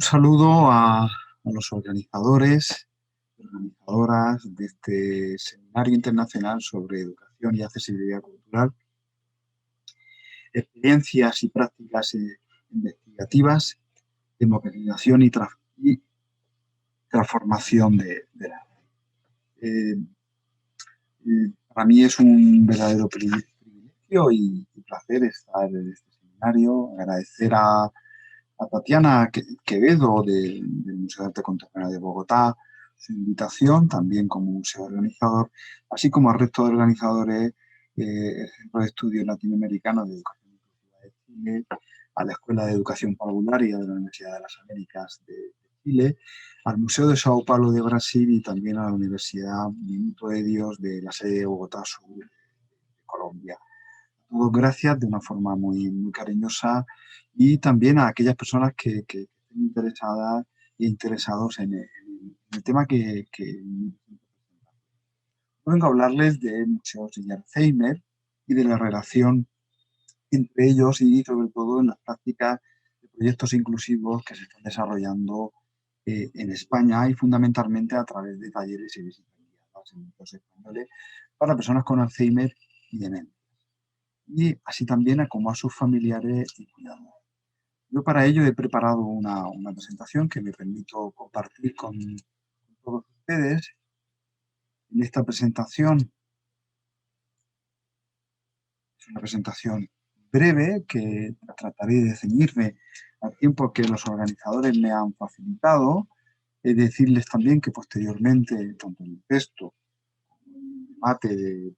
Un saludo a los organizadores y organizadoras de este seminario internacional sobre educación y accesibilidad cultural, experiencias y prácticas investigativas, democratización y transformación de la. Eh, para mí es un verdadero privilegio y placer estar en este seminario, agradecer a Tatiana Quevedo del Museo de Arte Contemporáneo de Bogotá su invitación, también como museo organizador, así como al resto de organizadores, el Centro de Estudios Latinoamericanos de Educación Inclusiva de Chile, a la Escuela de Educación Parvularia de la Universidad de las Américas de Chile, al Museo de Sao Paulo de Brasil y también a la Universidad Minuto de Dios de la sede de Bogotá Sur de Colombia. Todos gracias de una forma muy cariñosa y también a aquellas personas que estén interesadas e interesados en el tema que vengo a hablarles de museos y Alzheimer y de la relación entre ellos y sobre todo en las prácticas de proyectos inclusivos que se están desarrollando en España y fundamentalmente a través de talleres y visitas guiadas en museos españoles para personas con Alzheimer y demencia. Y así también a como a sus familiares y cuidadores. Yo para ello he preparado una presentación que me permito compartir con todos ustedes. En esta presentación es una presentación breve que trataré de ceñirme al tiempo que los organizadores me han facilitado. Es decirles también que posteriormente, tanto en el texto como en el debate del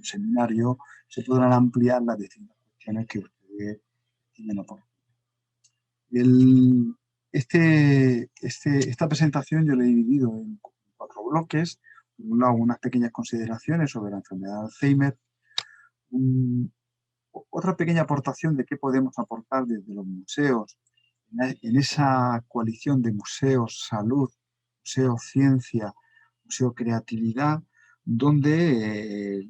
seminario, se podrán ampliar las distintas cuestiones que ustedes tienen oportunidad. Esta presentación yo la he dividido en 4 bloques. Por un lado, unas pequeñas consideraciones sobre la enfermedad de Alzheimer, otra pequeña aportación de qué podemos aportar desde los museos en esa coalición de museos salud, museo ciencia, museo creatividad, donde el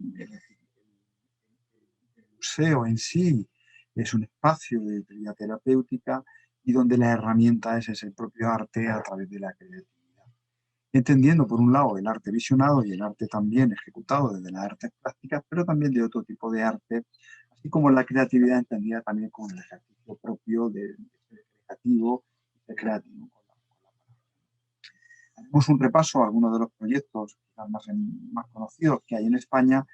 museo en sí es un espacio de utilidad terapéutica y donde la herramienta es el propio arte a través de la creatividad. Entendiendo, por un lado, el arte visionado y el arte también ejecutado desde las artes plásticas, pero también de otro tipo de arte, así como la creatividad entendida también como el ejercicio propio de ser creativo y ser creativo. Haremos un repaso a algunos de los proyectos más conocidos que hay en España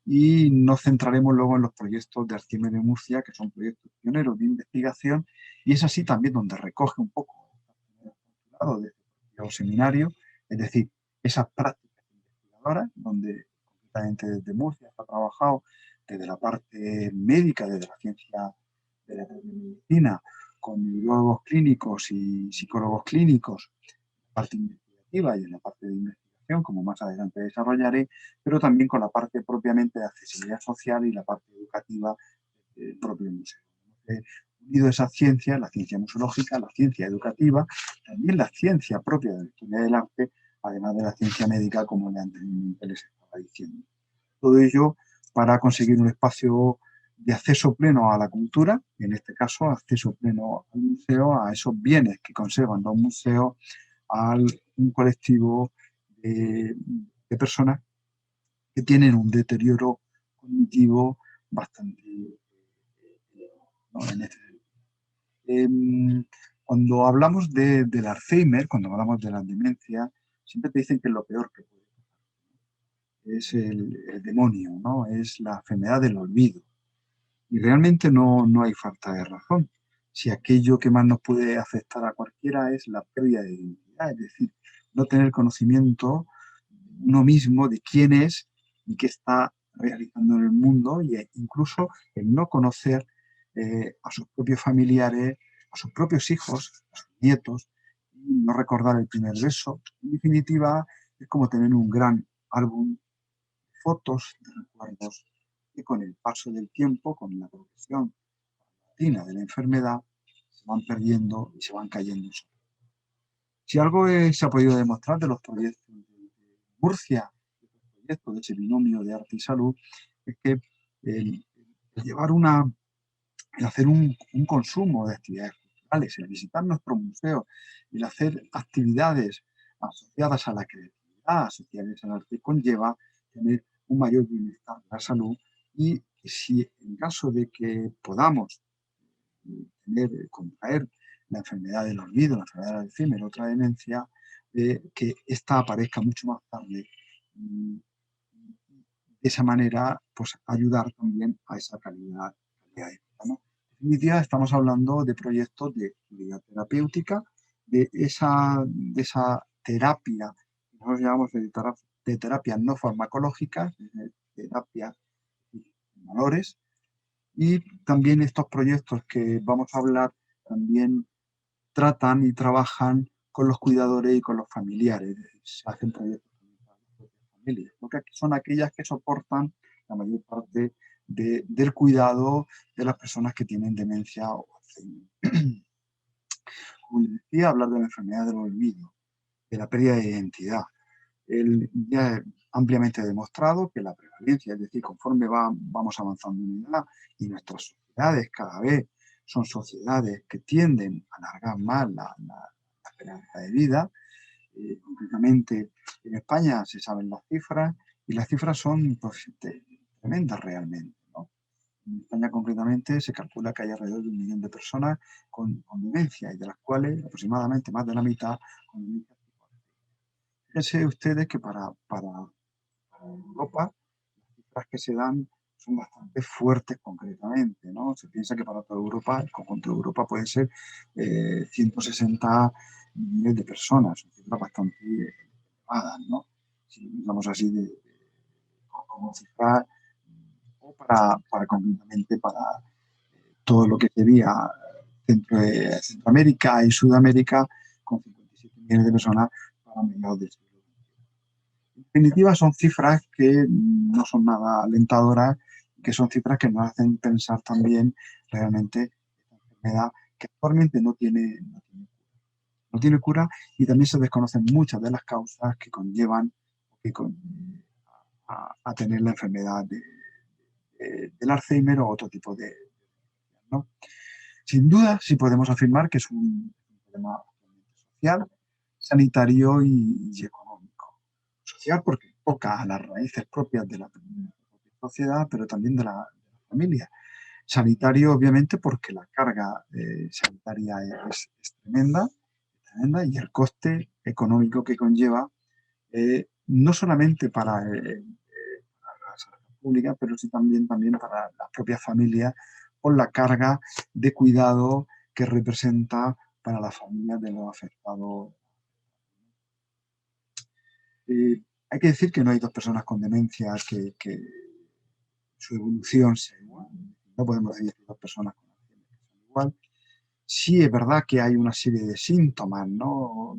y nos centraremos luego en los proyectos de Alzheimer de Murcia, que son proyectos pioneros de investigación, y es así también donde recoge un poco de este seminario, es decir, esas prácticas investigadoras, donde concretamente desde Murcia se ha trabajado desde la parte médica, desde la ciencia de la medicina, con neurólogos clínicos y psicólogos clínicos, parte investigativa y en la parte de investigación, como más adelante desarrollaré, pero también con la parte propiamente de accesibilidad social y la parte educativa del propio museo. Unido a esa ciencia, la ciencia museológica, la ciencia educativa, también la ciencia propia de la historia del arte, además de la ciencia médica, como anteriormente les estaba diciendo. Todo ello para conseguir un espacio de acceso pleno a la cultura, en este caso acceso pleno al museo, a esos bienes que conservan los museos, a un colectivo de personas que tienen un deterioro cognitivo bastante, ¿no? En este cuando hablamos del Alzheimer, cuando hablamos de la demencia, siempre te dicen que es lo peor que puede pasar. Es el demonio, ¿no? Es la enfermedad del olvido. Y realmente no hay falta de razón. Si aquello que más nos puede afectar a cualquiera es la pérdida de identidad, es decir, no tener conocimiento de uno mismo, de quién es y qué está realizando en el mundo, e incluso el no conocer a sus propios familiares, a sus propios hijos, a sus nietos, y no recordar el primer beso. En definitiva, es como tener un gran álbum de fotos, de recuerdos, que con el paso del tiempo, con la progresión paulatina de la enfermedad, se van perdiendo y se van cayendo. Si algo se ha podido demostrar de los proyectos de Murcia, de los proyectos de ese binomio de arte y salud, es que el llevar el hacer un consumo de actividades culturales, el visitar nuestros museos, el hacer actividades asociadas a la creatividad, asociadas al arte, conlleva tener un mayor bienestar de la salud y si en caso de que podamos contraer la enfermedad del olvido, la enfermedad del Alzheimer, otra demencia, que esta aparezca mucho más tarde. De esa manera, pues ayudar también a esa calidad de vida, ¿no? En definitiva, estamos hablando de proyectos de calidad terapéutica, de esa terapia, que nosotros llamamos de terapia no farmacológica, de terapia de valores, y también estos proyectos que vamos a hablar también tratan y trabajan con los cuidadores y con los familiares. Es decir, se hacen proyectos con las familias, porque son aquellas que soportan la mayor parte del cuidado de las personas que tienen demencia o Alzheimer. Como les decía, hablar de la enfermedad del olvido, de la pérdida de identidad. Ya ampliamente demostrado que la prevalencia, es decir, conforme vamos avanzando en edad y nuestras sociedades cada vez son sociedades que tienden a alargar más la esperanza de vida. Concretamente, en España se saben las cifras y las cifras son pues, tremendas realmente, ¿no? En España concretamente se calcula que hay alrededor de 1 millón de personas con demencia y de las cuales aproximadamente más de la mitad con demencia. Fíjense ustedes que para Europa las cifras que se dan son bastante fuertes concretamente, ¿no? Se piensa que para toda Europa, el conjunto de Europa pueden ser 160 millones de personas, son cifras bastante elevadas, ¿no? Si pensamos así como cifras, o concretamente para todo lo que sería Centroamérica y Sudamérica, con 57 millones de personas para mediados del siglo. En definitiva, son cifras que no son nada alentadoras, que son cifras que nos hacen pensar también realmente esta enfermedad que actualmente no tiene cura y también se desconocen muchas de las causas que conllevan a tener la enfermedad del Alzheimer o otro tipo de, ¿no? Sin duda, sí podemos afirmar que es un problema social, sanitario y económico. Social porque toca a las raíces propias de la sociedad, pero también de la familia. Sanitario, obviamente, porque la carga sanitaria es tremenda y el coste económico que conlleva, no solamente para la salud pública, pero sí también para las propias familias, por la carga de cuidado que representa para las familias de los afectados. Hay que decir que no hay dos personas con demencia que su evolución sea igual. No podemos decir que dos personas con demencia sean igual. Sí es verdad que hay una serie de síntomas, ¿no?,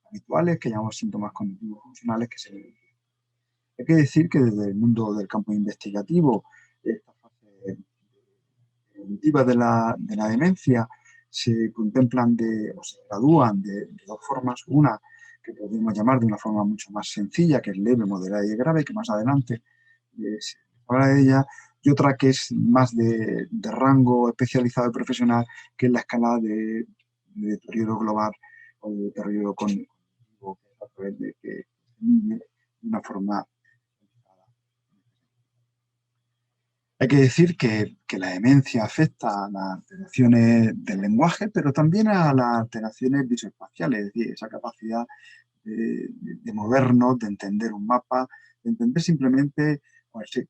habituales, que llamamos síntomas cognitivos funcionales, que se ven. Hay que decir que desde el mundo del campo investigativo, esta fase evolutiva de la demencia se contemplan o se gradúan de dos formas. Una que podemos llamar de una forma mucho más sencilla, que es leve, moderada y grave, que más adelante se habla de ella, y otra que es más de rango especializado y profesional, que es la escala de deterioro global o de deterioro cognitivo, que es a través de que se mide de una forma. Hay que decir que la demencia afecta a las alteraciones del lenguaje, pero también a las alteraciones visoespaciales, es decir, esa capacidad de movernos, de entender un mapa, de entender simplemente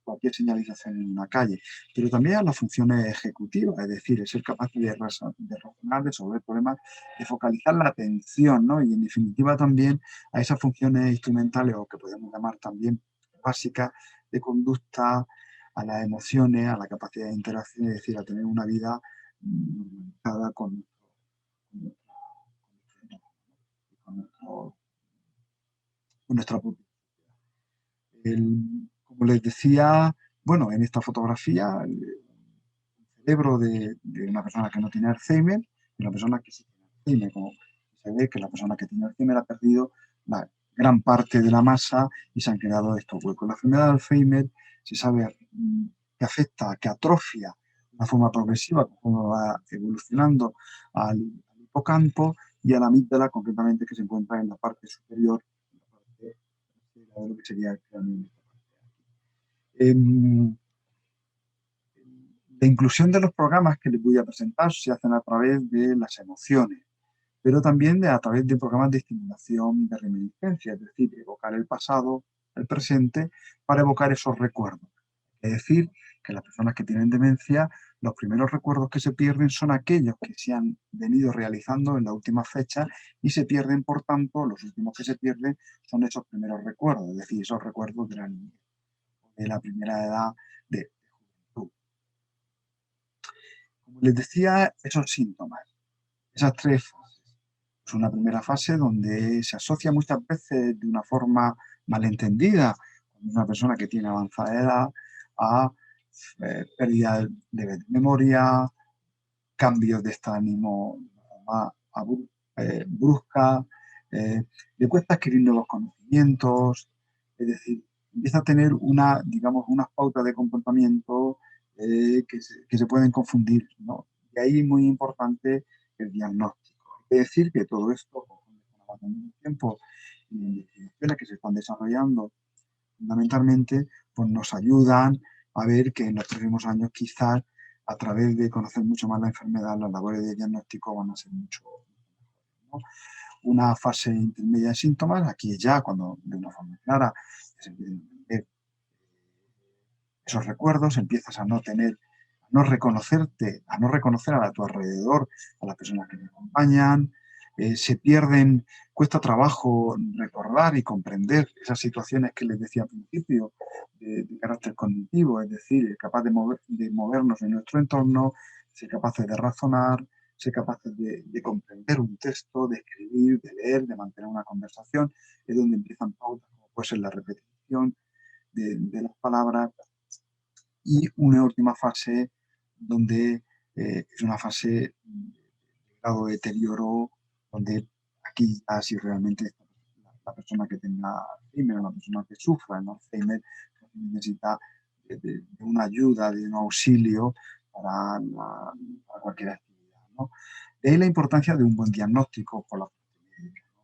cualquier señalización en una calle, pero también a las funciones ejecutivas, es decir, ser capaz de razonar, de resolver problemas, de focalizar la atención, ¿no? Y en definitiva también a esas funciones instrumentales, o que podemos llamar también básicas, de conducta, a las emociones, a la capacidad de interacción, es decir, a tener una vida normalizada con nuestra propia. Como les decía, bueno, en esta fotografía, el cerebro de una persona que no tiene Alzheimer y una persona que sí tiene Alzheimer. Como se ve que la persona que tiene Alzheimer ha perdido la gran parte de la masa y se han creado estos huecos. La enfermedad de Alzheimer se sabe que afecta, que atrofia una forma progresiva, como va evolucionando al hipocampo y a la amígdala, concretamente, que se encuentra en la parte superior, en la parte trasera de lo que sería el cráneo. La inclusión de los programas que les voy a presentar se hacen a través de las emociones, pero también a través de programas de estimulación de reminiscencia, es decir, evocar el pasado, el presente, para evocar esos recuerdos. Es decir, que las personas que tienen demencia, los primeros recuerdos que se pierden son aquellos que se han venido realizando en la última fecha y se pierden, por tanto, los últimos que se pierden son esos primeros recuerdos, es decir, esos recuerdos de la niñez, de la primera edad de juventud. Como les decía, esos síntomas, esas tres fases. Es una primera fase donde se asocia muchas veces de una forma malentendida con una persona que tiene avanzada edad a pérdida de memoria, cambios de estado de ánimo brusca, le cuesta adquirir nuevos conocimientos, es decir, empieza a tener digamos, unas pautas de comportamiento que se pueden confundir, ¿no? Y ahí es muy importante el diagnóstico. Hay que decir que todo esto, con el tiempo y investigaciones que se están desarrollando, fundamentalmente, pues nos ayudan a ver que en los próximos años quizás a través de conocer mucho más la enfermedad, las labores de diagnóstico van a ser mucho mejores, ¿no? Una fase intermedia de síntomas, aquí ya cuando de una forma clara se empiezan a ver esos recuerdos, empiezas a no tener, a no reconocerte, a no reconocer a tu alrededor, a las personas que te acompañan, se pierden, cuesta trabajo recordar y comprender esas situaciones que les decía al principio, de carácter cognitivo, es decir, capaz de movernos en nuestro entorno, ser capaces de razonar, ser capaces de comprender un texto, de escribir, de leer, de mantener una conversación, es donde empiezan pautas como puede ser la repetición de las palabras, y una última fase donde es una fase de grado de deterioro, donde aquí si realmente la persona que tenga Alzheimer o la persona que sufra el Alzheimer necesita de una ayuda, de un auxilio para cualquier actividad, ¿no? De ahí la importancia de un buen diagnóstico por la parte médica, ¿no?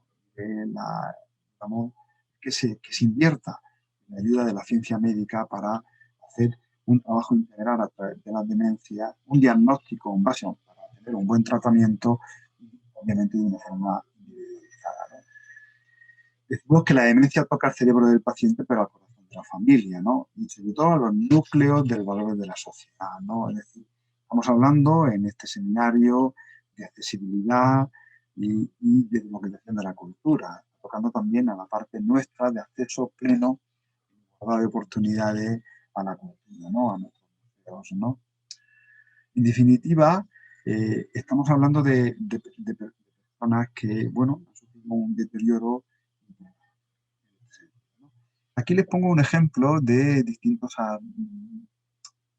Digamos, que se invierta en la ayuda de la ciencia médica para hacer un trabajo integral a través de la demencia, un diagnóstico en base para tener un buen tratamiento, obviamente de una forma individualizada, ¿no? Decimos que la demencia toca el cerebro del paciente, pero al corazón de la familia, ¿no? Y sobre todo a los núcleos del valor de la sociedad, ¿no? Es decir, estamos hablando en este seminario de accesibilidad y de democratización de la cultura, tocando también a la parte nuestra de acceso pleno de oportunidades a la cultura, ¿no? A nuestros museos, ¿no? En definitiva, estamos hablando de personas que, bueno, han sufrido un deterioro. Aquí les pongo un ejemplo de distintos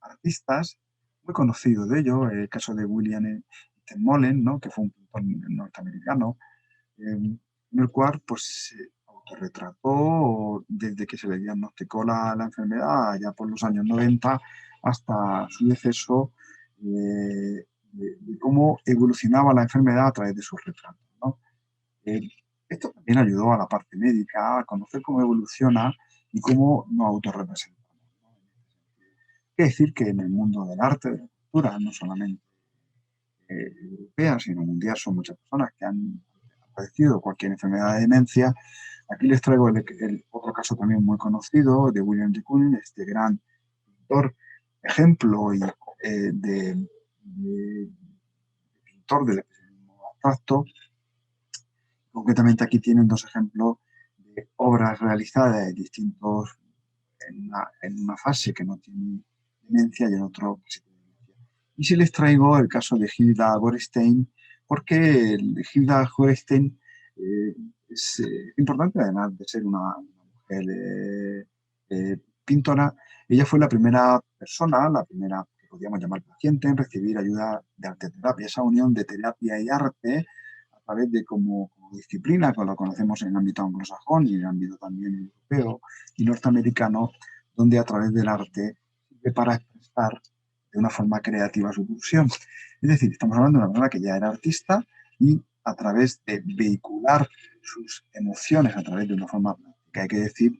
artistas muy conocidos de ellos, el caso de William Mullen, ¿no? Que fue un pintor norteamericano, en el cual pues, se autorretrató desde que se le diagnosticó la enfermedad, ya por los años 90, hasta su deceso, de cómo evolucionaba la enfermedad a través de sus retratos, ¿no? Esto también ayudó a la parte médica a conocer cómo evoluciona y cómo nos autorrepresentamos, ¿no? Quiere decir que en el mundo del arte, de la cultura, no solamente europea, sino mundial, son muchas personas que han padecido cualquier enfermedad de demencia. Aquí les traigo el otro caso también muy conocido de William de Kooning, este gran pintor, ejemplo de pintor del expresionismo abstracto. Concretamente aquí tienen dos ejemplos de obras realizadas de distintos, en una fase que no tiene demencia y en otro que sí tiene demencia. Y si les traigo el caso de Hilda Gorenstein, porque Hilda Gorenstein es importante, además de ser una mujer pintora. Ella fue la primera persona, la primera que podríamos llamar paciente, en recibir ayuda de arteterapia, esa unión de terapia y arte a través de como disciplina, que lo conocemos en el ámbito anglosajón y en el ámbito también europeo y norteamericano, donde a través del arte sirve para expresar de una forma creativa su pulsión. Es decir, estamos hablando de una persona que ya era artista y a través de vehicular sus emociones a través de una forma que hay que decir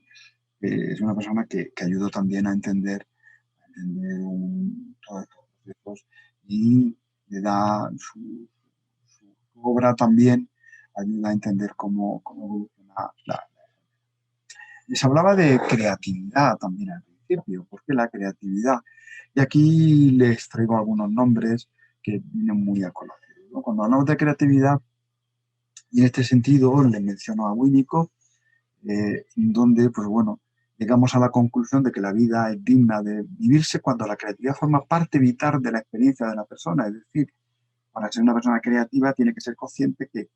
que es una persona que ayudó también a entender todos estos procesos y le da su obra también ayuda a entender cómo evoluciona la. Les hablaba de creatividad también al principio. ¿Por qué la creatividad? Y aquí les traigo algunos nombres que vienen muy a colación, ¿no? Cuando hablamos de creatividad, y en este sentido les menciono a Winnicott, donde, pues bueno, llegamos a la conclusión de que la vida es digna de vivirse cuando la creatividad forma parte vital de la experiencia de la persona. Es decir, para ser una persona creativa tiene que ser consciente que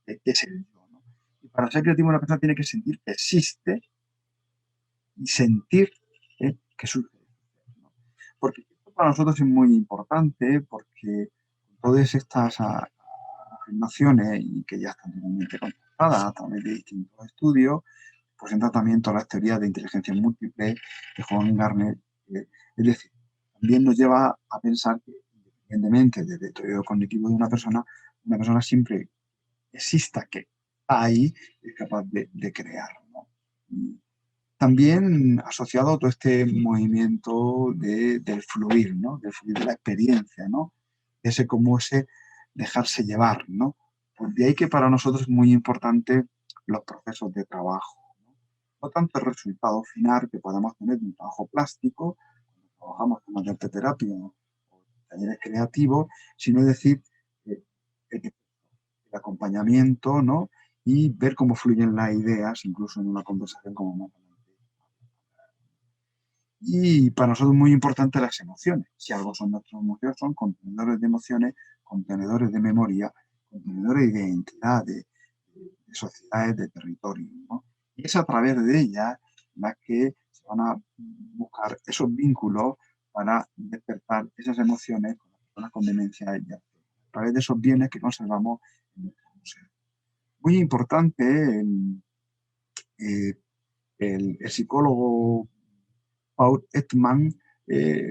es el yo, ¿no? Y para ser creativo una persona tiene que sentir que existe y sentir que sucede, ¿no? Porque esto para nosotros es muy importante porque todas estas afirmaciones y que ya están totalmente contrastadas a través de distintos estudios, pues entra también todas las teorías de inteligencia múltiple de Von Garner. Es decir, también nos lleva a pensar que independientemente del deterioro cognitivo de una persona siempre exista, que ahí es capaz de crear, ¿no? También asociado a todo este movimiento del fluir, ¿no? Del fluir de la experiencia, ¿no? Ese como ese dejarse llevar, ¿no? Pues de ahí que para nosotros es muy importante los procesos de trabajo, ¿no? No tanto el resultado final que podamos tener de un trabajo plástico, cuando trabajamos con una arte terapia o talleres creativos, sino decir el acompañamiento, ¿no? Y ver cómo fluyen las ideas, incluso en una conversación como más. Y para nosotros es muy importante las emociones. Si algo son nuestras emociones, son contenedores de emociones, contenedores de memoria, contenedores de identidad, de sociedades, de territorios, ¿no? Y es a través de ellas las que se van a buscar esos vínculos para despertar esas emociones con las personas con demencia y a través de esos bienes que conservamos en nuestro museo. Muy importante eh, el psicólogo Paul Ekman,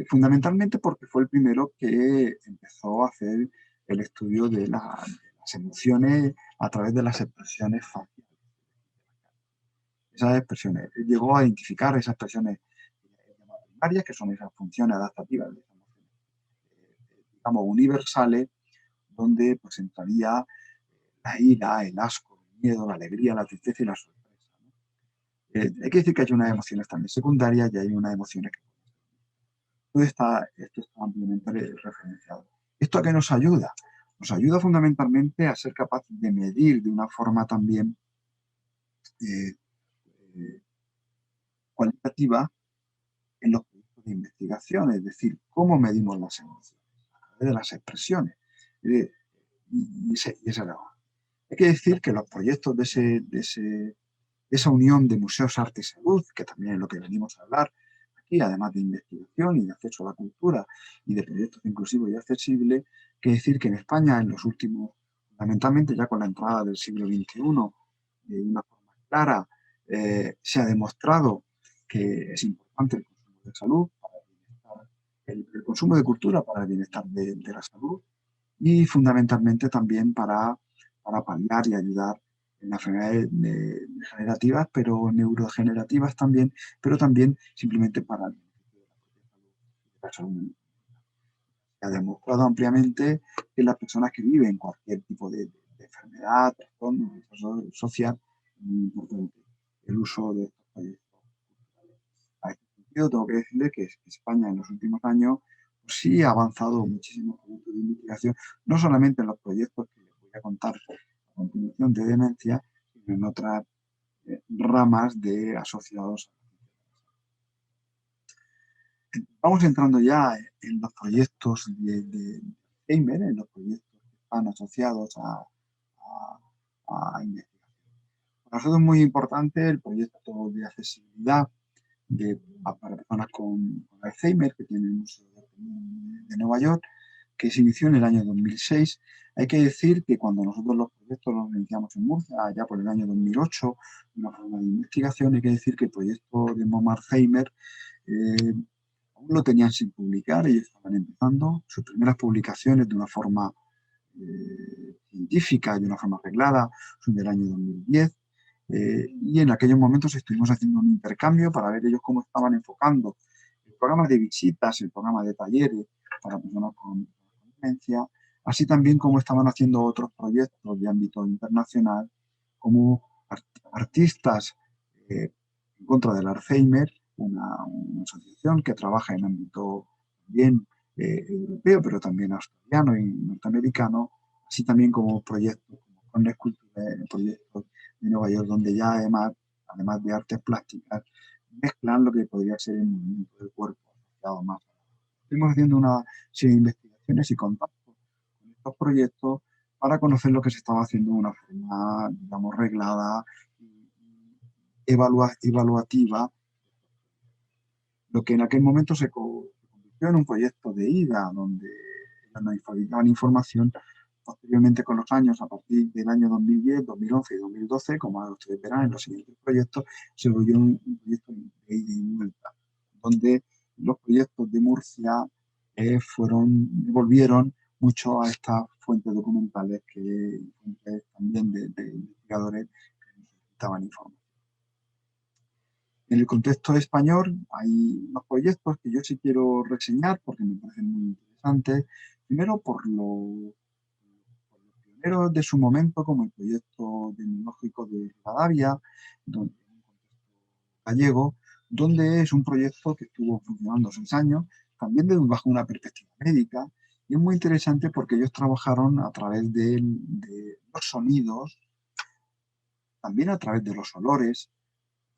fundamentalmente porque fue el primero que empezó a hacer el estudio de las emociones a través de las expresiones faciales. Esas expresiones, llegó a identificar esas expresiones primarias, que son esas funciones adaptativas de esas emociones, digamos, universales, donde pues entraría la ira, el asco, el miedo, la alegría, la tristeza y la sorpresa, ¿no? Hay que decir que hay unas emociones también secundarias y hay unas emociones que esto está ampliamente referenciado. ¿Esto a qué nos ayuda? Nos ayuda fundamentalmente a ser capaces de medir de una forma también eh, eh, cualitativa en los proyectos de investigación, es decir, cómo medimos las emociones, a través de las expresiones. Y esa era. Hay que decir que los proyectos de esa unión de museos, arte y salud, que también es lo que venimos a hablar aquí, además de investigación y de acceso a la cultura y de proyectos inclusivos y accesibles, que decir que en España en los últimos, fundamentalmente ya con la entrada del siglo XXI, de una forma clara, se ha demostrado que es importante el consumo de salud para el bienestar, el consumo de cultura para el bienestar de la salud y fundamentalmente también para paliar y ayudar en las enfermedades degenerativas, pero neurodegenerativas también, pero también simplemente para el beneficio de la salud mental. Se ha demostrado ampliamente que las personas que viven cualquier tipo de enfermedad, trastorno social, es muy importante el uso de estos proyectos. A este sentido, tengo que decirle que España en los últimos años pues, sí ha avanzado muchísimo en proyectos de investigación, no solamente en los proyectos que les voy a contar a continuación de demencia, sino en otras ramas de asociados. Vamos entrando ya en los proyectos de Alzheimer, en los proyectos que están asociados a investigación. Para nosotros es muy importante el proyecto de accesibilidad para personas con Alzheimer, que tiene el Museo de Nueva York, que se inició en el año 2006. Hay que decir que cuando nosotros los proyectos los iniciamos en Murcia, ya por el año 2008, una forma de investigación, hay que decir que el proyecto de MOMA Alzheimer aún lo tenían sin publicar, ellos estaban empezando sus primeras publicaciones de una forma científica, de una forma arreglada, son del año 2010. Y en aquellos momentos estuvimos haciendo un intercambio para ver ellos cómo estaban enfocando el programa de visitas, el programa de talleres para personas con demencia, así también como estaban haciendo otros proyectos de ámbito internacional, como artistas en contra del Alzheimer, una asociación que trabaja en ámbito bien europeo, pero también australiano y norteamericano, así también como proyectos como con Escultura, proyectos de Nueva York, donde ya además de artes plásticas, mezclan lo que podría ser el movimiento del cuerpo asociado más. Estuvimos haciendo una serie de investigaciones y contactos con estos proyectos para conocer lo que se estaba haciendo de una forma, digamos, reglada y evaluativa, lo que en aquel momento se convirtió en un proyecto de ida, donde nos facilitaban información. Posteriormente, con los años, a partir del año 2010, 2011 y 2012, como ahora ustedes verán en los siguientes proyectos, se volvió un proyecto de ida y vuelta, donde los proyectos de Murcia volvieron mucho a estas fuentes documentales también de investigadores que necesitaban información. En el contexto español hay unos proyectos que yo sí quiero reseñar porque me parecen muy interesantes. Primero, por los pioneros de su momento, como el proyecto tecnológico de Rivadavia, gallego, donde es un proyecto que estuvo funcionando 6 años, también bajo una perspectiva médica, y es muy interesante porque ellos trabajaron a través de los sonidos, también a través de los olores,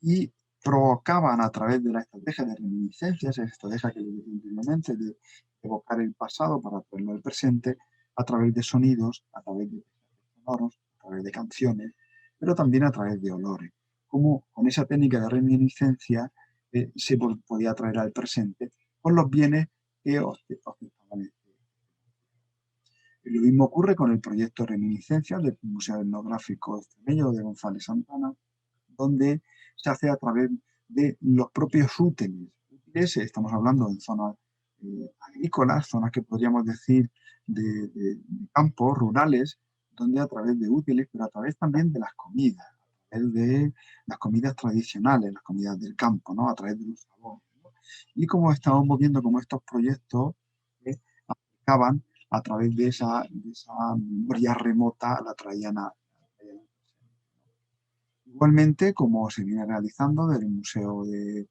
y provocaban a través de la estrategia de reminiscencias, esa estrategia que les dije anteriormente, de evocar el pasado para traerlo al presente, a través de sonidos, a través de sonoros, a través de canciones, pero también a través de olores. Como con esa técnica de reminiscencia se podía traer al presente con los bienes que ostentaban. Lo mismo ocurre con el proyecto Reminiscencias del Museo Etnográfico Extremeño de González Santana, donde se hace a través de los propios útiles. Estamos hablando en zonas agrícolas, zonas que podríamos decir de campos rurales, donde a través de útiles, pero a través también de las comidas, a través de las comidas tradicionales, las comidas del campo, ¿no? A través de los sabores, ¿no? Y como estamos viendo como estos proyectos aplicaban a través de esa memoria remota, la traían a. Igualmente, como se viene realizando del Museo del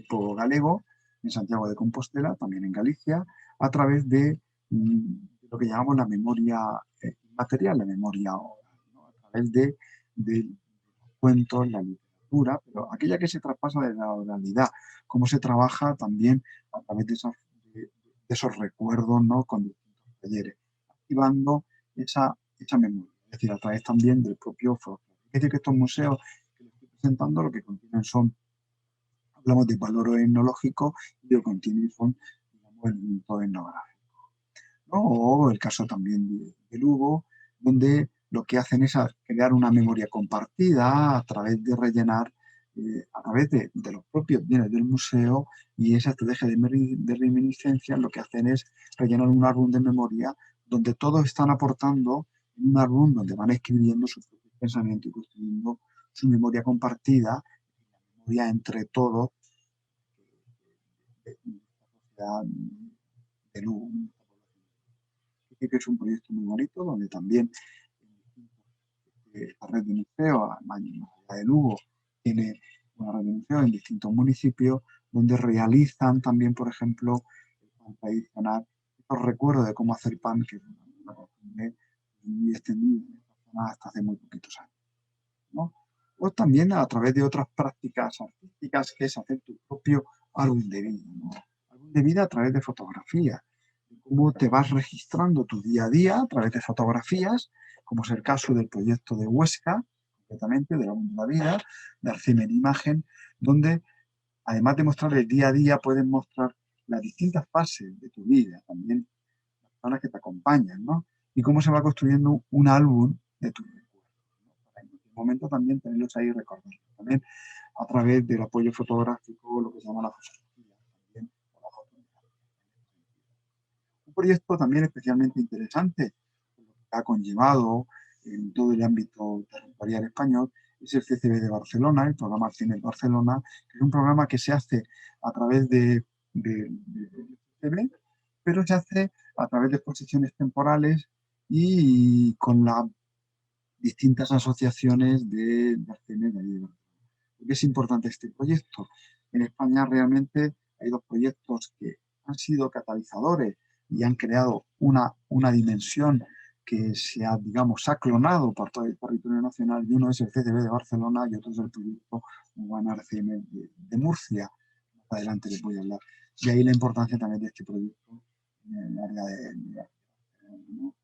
Pueblo Galego en Santiago de Compostela, también en Galicia, a través de lo que llamamos la memoria inmaterial, la memoria oral, ¿no? A través de los cuentos, la literatura, pero aquella que se traspasa de la oralidad, cómo se trabaja también a través de esos recuerdos, ¿no? Con distintos talleres, activando esa memoria, es decir, a través también del propio folclore. Es decir, que estos museos que les estoy presentando lo que contienen hablamos de valor etnológico y lo que contienen son, digamos, elementos etnográficos, ¿no? O el caso también de Lugo, donde lo que hacen es crear una memoria compartida a través de rellenar, a través de los propios bienes del museo, y esa estrategia de reminiscencia lo que hacen es rellenar un álbum de memoria donde todos están aportando en un álbum donde van escribiendo sus propios pensamientos y construyendo su memoria compartida, memoria entre todos de la sociedad de Lugo. Que es un proyecto muy bonito donde también la red de museos, la de Lugo, tiene una red de museos en distintos municipios donde realizan también, por ejemplo, el pan tradicional, estos recuerdos de cómo hacer pan, que es una costumbre muy extendida en esta zona hasta hace muy poquitos años, ¿no? O también a través de otras prácticas artísticas, que es hacer tu propio álbum de vida, ¿no? Álbum de vida a través de fotografías, cómo te vas registrando tu día a día a través de fotografías, como es el caso del proyecto de Huesca, concretamente de la vida, de Arcima en Imagen, donde además de mostrar el día a día, puedes mostrar las distintas fases de tu vida, también las personas que te acompañan, ¿no? Y cómo se va construyendo un álbum de tu recuerdos, ¿no? Para en algún momento también tenerlos ahí y recordarlos. También a través del apoyo fotográfico, lo que se llama la fotografía, también, Un proyecto también especialmente interesante, que ha conllevado en todo el ámbito territorial español, es el CCB de Barcelona, el programa Cine Barcelona, que es un programa que se hace a través del CCB, pero se hace a través de exposiciones temporales y con las distintas asociaciones de cine de allí. ¿Por qué es importante este proyecto? En España realmente hay dos proyectos que han sido catalizadores y han creado una dimensión que se ha, digamos, se ha clonado por todo el territorio nacional, y uno es el CCB de Barcelona y otro es el proyecto Urbana CM de Murcia. Más adelante les voy a hablar. Y ahí la importancia también de este proyecto en el área de ¿no?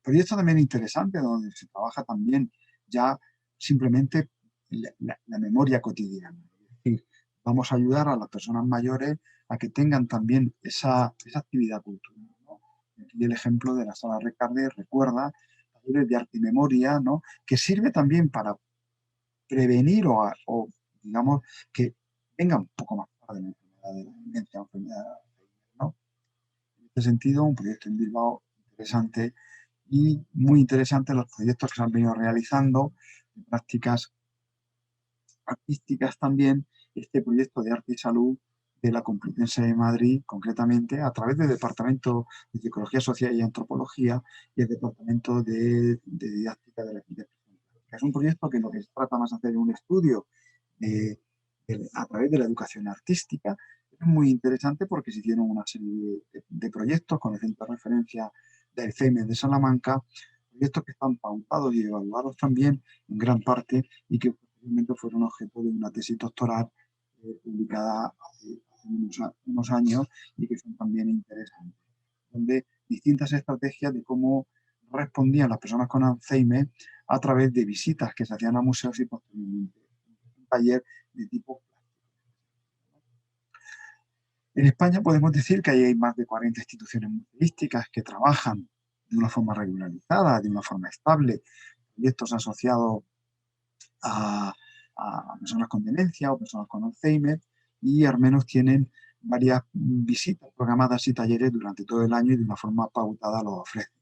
Proyecto también interesante donde se trabaja también ya simplemente la memoria cotidiana. Es decir, vamos a ayudar a las personas mayores a que tengan también esa actividad cultural, ¿no? Aquí el ejemplo de la sala Recarde, recuerda, talleres de arte y memoria, ¿no? Que sirve también para prevenir o digamos, que venga un poco más tarde la enfermedad de la demencia, enfermedad, ¿no? En este sentido, un proyecto en Bilbao interesante y muy interesante los proyectos que se han venido realizando, de prácticas artísticas también, este proyecto de arte y salud de la Complutense de Madrid, concretamente, a través del Departamento de Psicología Social y Antropología y el Departamento de Didáctica de la Arquitectura. Es un proyecto que lo que se trata más de hacer un estudio a través de la educación artística. Es muy interesante porque se hicieron una serie de proyectos con el centro de referencia del CEIMES de Salamanca, proyectos que están pautados y evaluados también en gran parte y que posteriormente fueron objeto de una tesis doctoral publicada hace unos años y que son también interesantes, donde distintas estrategias de cómo respondían las personas con Alzheimer a través de visitas que se hacían a museos y posteriormente un taller de tipo en España podemos decir que hay más de 40 instituciones museísticas que trabajan de una forma regularizada, de una forma estable, proyectos asociados a, a personas con demencia o personas con Alzheimer, y al menos tienen varias visitas programadas y talleres durante todo el año y de una forma pautada los ofrecen.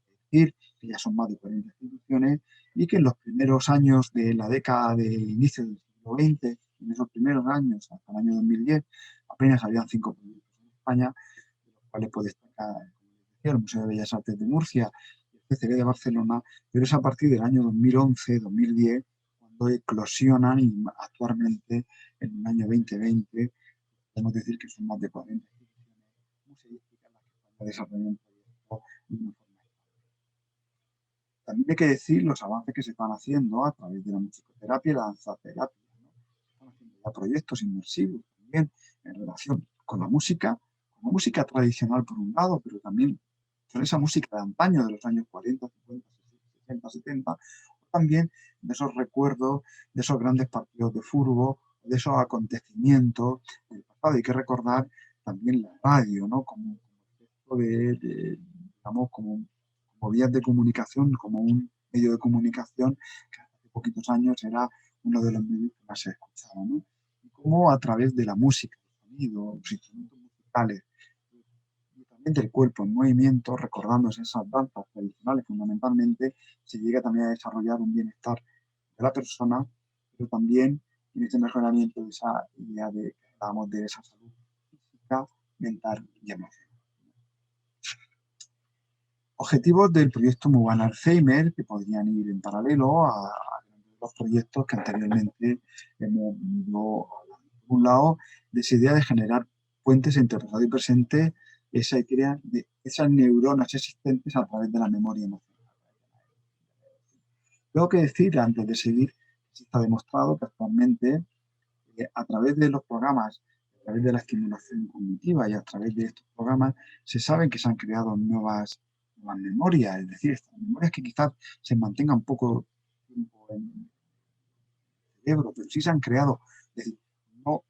Es decir, que ya son más de 40 instituciones y que en los primeros años de la década de inicio del siglo XX, en esos primeros años, hasta el año 2010, apenas habían 5 proyectos en España, de los cuales puede destacar, como les decía, el Museo de Bellas Artes de Murcia y el CCB de Barcelona, pero es a partir del año 2011-2010 cuando eclosionan y actualmente en el año 2020 podemos decir que son más de 40 instituciones museísticas las que están desarrollando proyectos de una forma. También hay que decir los avances que se están haciendo a través de la musicoterapia y la danzaterapia, ¿no? Están haciendo ya proyectos inmersivos también en relación con la música tradicional por un lado, pero también con esa música de antaño de los años 40, 50, 60, 70, también de esos recuerdos, de esos grandes partidos de fútbol, de esos acontecimientos del pasado. Hay que recordar también la radio, ¿no? Como digamos, como vías de comunicación, como un medio de comunicación que hace poquitos años era uno de los medios que más se escuchaba, ¿no? Y cómo a través de la música, el sonido, los instrumentos musicales y también del cuerpo en movimiento, recordándose esas danzas tradicionales fundamentalmente, se llega también a desarrollar un bienestar de la persona, pero también en este mejoramiento de esa idea de, que hablábamos de esa salud física, mental y emocional. Objetivos del proyecto Mubana Alzheimer que podrían ir en paralelo a los proyectos que anteriormente hemos visto. Por un lado, de esa idea de generar puentes entre pasado y presente, esa idea de esas neuronas existentes a través de la memoria emocional. Tengo que decir, antes de seguir, que está demostrado que actualmente, a través de los programas, a través de la estimulación cognitiva y a través de estos programas, se sabe que se han creado nuevas memorias, es decir, estas memorias que quizás se mantengan poco tiempo en el cerebro, pero sí se han creado. Es decir, no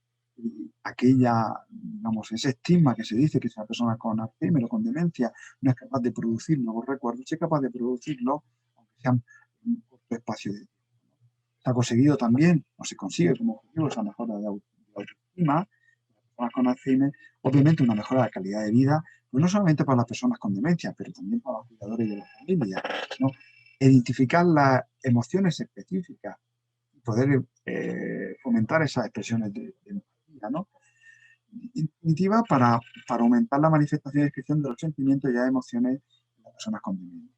aquella, digamos, ese estigma que se dice que esa persona con Alzheimer o con demencia no es capaz de producir nuevos recuerdos, es capaz de producirlo, aunque sean en un corto espacio de tiempo. Se ha conseguido también, o se consigue como objetivo, esa mejora de autoestima, personas con Alzheimer, obviamente una mejora de la calidad de vida, pues no solamente para las personas con demencia, pero también para los cuidadores de la familia, ¿no? Identificar las emociones específicas y poder fomentar esas expresiones de empatía, ¿no? En definitiva, para aumentar la manifestación y descripción de los sentimientos y las emociones de las personas con demencia.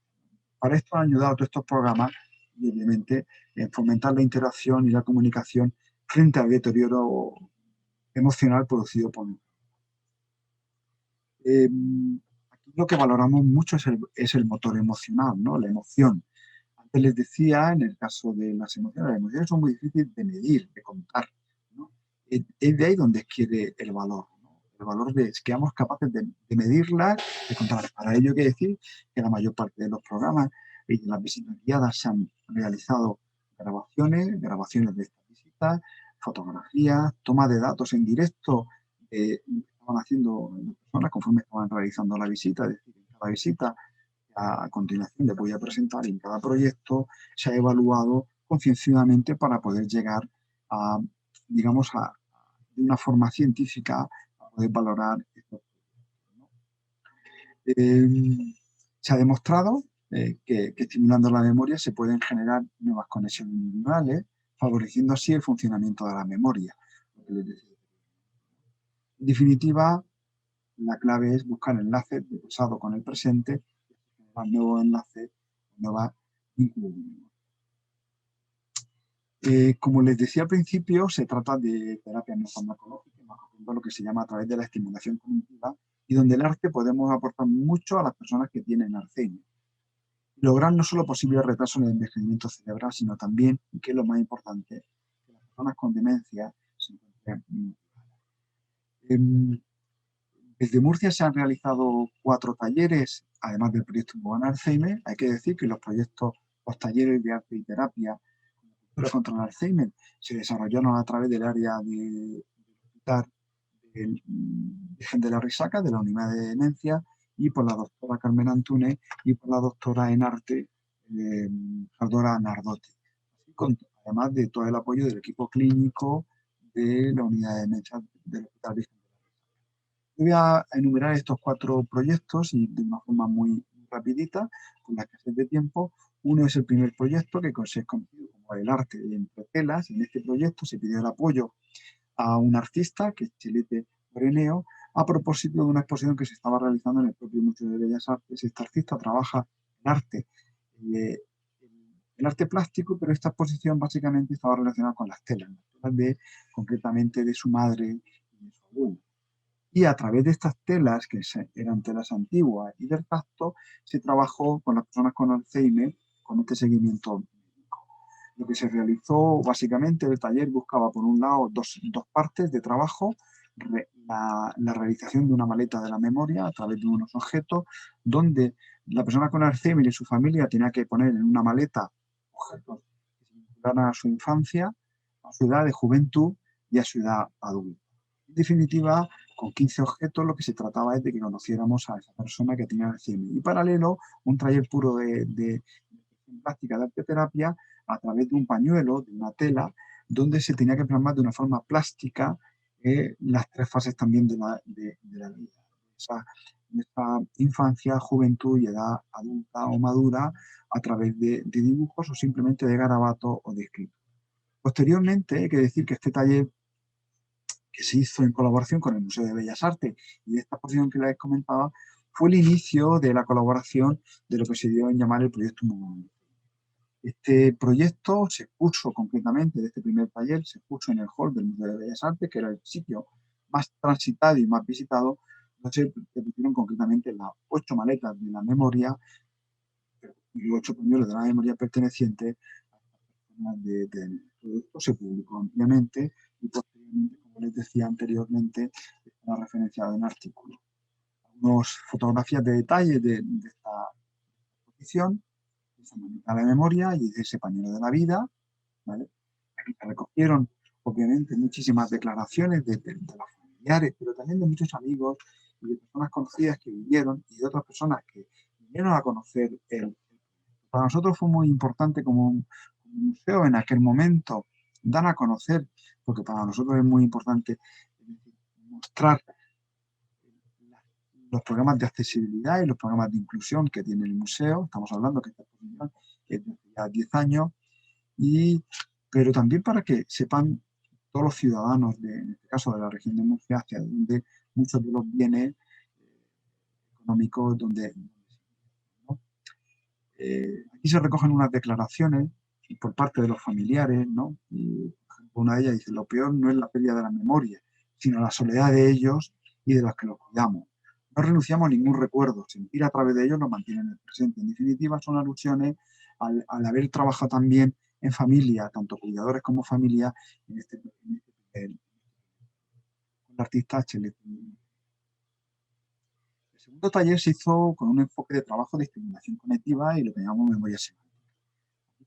Para esto han ayudado todos estos programas y, obviamente, fomentar la interacción y la comunicación frente al deterioro emocional producido por aquí lo que valoramos mucho es el motor emocional, ¿no? La emoción. Antes les decía, en el caso de las emociones son muy difíciles de medir, de contar, ¿no? Es de ahí donde adquiere el valor, ¿no? El valor de que seamos capaces de medirlas, de contarlas. Para ello hay que decir que la mayor parte de los programas y de las visitas guiadas se han realizado grabaciones de estas visitas, fotografías, toma de datos en directo de lo que estaban haciendo las personas conforme estaban realizando la visita, es decir, en cada visita a continuación les voy a presentar y en cada proyecto se ha evaluado concienciadamente para poder llegar a, digamos, de una forma científica a poder valorar estos proyectos, ¿no? Se ha demostrado que estimulando la memoria se pueden generar nuevas conexiones neuronales, favoreciendo así el funcionamiento de la memoria. En definitiva, la clave es buscar enlaces de pasado con el presente, generar nuevos enlaces, nuevas vínculos. Como les decía al principio, se trata de terapias no farmacológicas, lo que se llama a través de la estimulación cognitiva, y donde el arte podemos aportar mucho a las personas que tienen Alzheimer. Lograr no solo posibles retrasos en el envejecimiento cerebral, sino también, y que es lo más importante, que las personas con demencia se encuentren. Desde Murcia se han realizado 4 talleres, además del proyecto Bogan Alzheimer. Hay que decir que los talleres de arte y terapia contra el Alzheimer se desarrollaron a través del área de Virgen de la Risaca, de la Unidad de Demencia, y por la doctora Carmen Antúnez y por la doctora en arte, Ardora Nardote. Además de todo el apoyo del equipo clínico de la Unidad de Demencia del Hospital Virgen de la Risaca. Voy a enumerar estos 4 proyectos y de una forma muy rapidita, con la escasez de tiempo. Uno es el primer proyecto que se es conocido como el arte entre telas. En este proyecto se pidió el apoyo a un artista, que es Chelete Moreneo, a propósito de una exposición que se estaba realizando en el propio Museo de Bellas Artes. Este artista trabaja eh, el arte plástico, pero esta exposición básicamente estaba relacionada con las telas concretamente de su madre y de su abuelo. Y a través de estas telas, que eran telas antiguas y del tacto, se trabajó con las personas con Alzheimer con este seguimiento médico. Lo que se realizó, básicamente, el taller buscaba, por un lado, dos partes de trabajo: la realización de una maleta de la memoria a través de unos objetos, donde la persona con Alzheimer y su familia tenía que poner en una maleta objetos que se vincularan a su infancia, a su edad de juventud y a su edad adulta. En definitiva, con 15 objetos lo que se trataba es de que conociéramos a esa persona que tenía Alzheimer. Y paralelo, un taller puro de plástica de arteterapia a través de un pañuelo, de una tela, donde se tenía que plasmar de una forma plástica las 3 fases también de la vida. Esa infancia, juventud y edad adulta o madura a través de dibujos o simplemente de garabatos o de escritos. Posteriormente, hay que decir que este taller, que se hizo en colaboración con el Museo de Bellas Artes y esta exposición que les comentaba, fue el inicio de la colaboración de lo que se dio en llamar el proyecto Mundo. Este proyecto se expuso concretamente, de este primer taller, se expuso en el hall del Museo de Bellas Artes, que era el sitio más transitado y más visitado, donde se pusieron concretamente las 8 maletas de la memoria y 8 pañuelos de la memoria pertenecientes a las personas de el proyecto se publicó ampliamente y posteriormente, como les decía anteriormente, está referenciado en artículos. Algunas fotografías de detalle de esta exposición, de esa maleta de la memoria y de ese pañuelo de la vida, ¿vale? Aquí se recogieron, obviamente, muchísimas declaraciones de los familiares, pero también de muchos amigos y de personas conocidas que vivieron y de otras personas que vinieron a conocer el. Para nosotros fue muy importante como museo en aquel momento dar a conocer, porque para nosotros es muy importante mostrar los programas de accesibilidad y los programas de inclusión que tiene el museo. Estamos hablando que esta exposición es de ya 10 años, pero también para que sepan todos los ciudadanos, en este caso de la región de Murcia, hacia donde muchos de los bienes económicos, ¿no? Aquí se recogen unas declaraciones por parte de los familiares, ¿no? Y, por ejemplo, una de ellas dice: lo peor no es la pérdida de la memoria, sino la soledad de ellos y de los que los cuidamos. No renunciamos a ningún recuerdo, sentir a través de ellos nos mantiene en el presente. En definitiva, son alusiones al haber trabajado también en familia, tanto cuidadores como familia, el artista Chelet. El segundo taller se hizo con un enfoque de trabajo de estimulación cognitiva y lo que llamamos memoria semántica.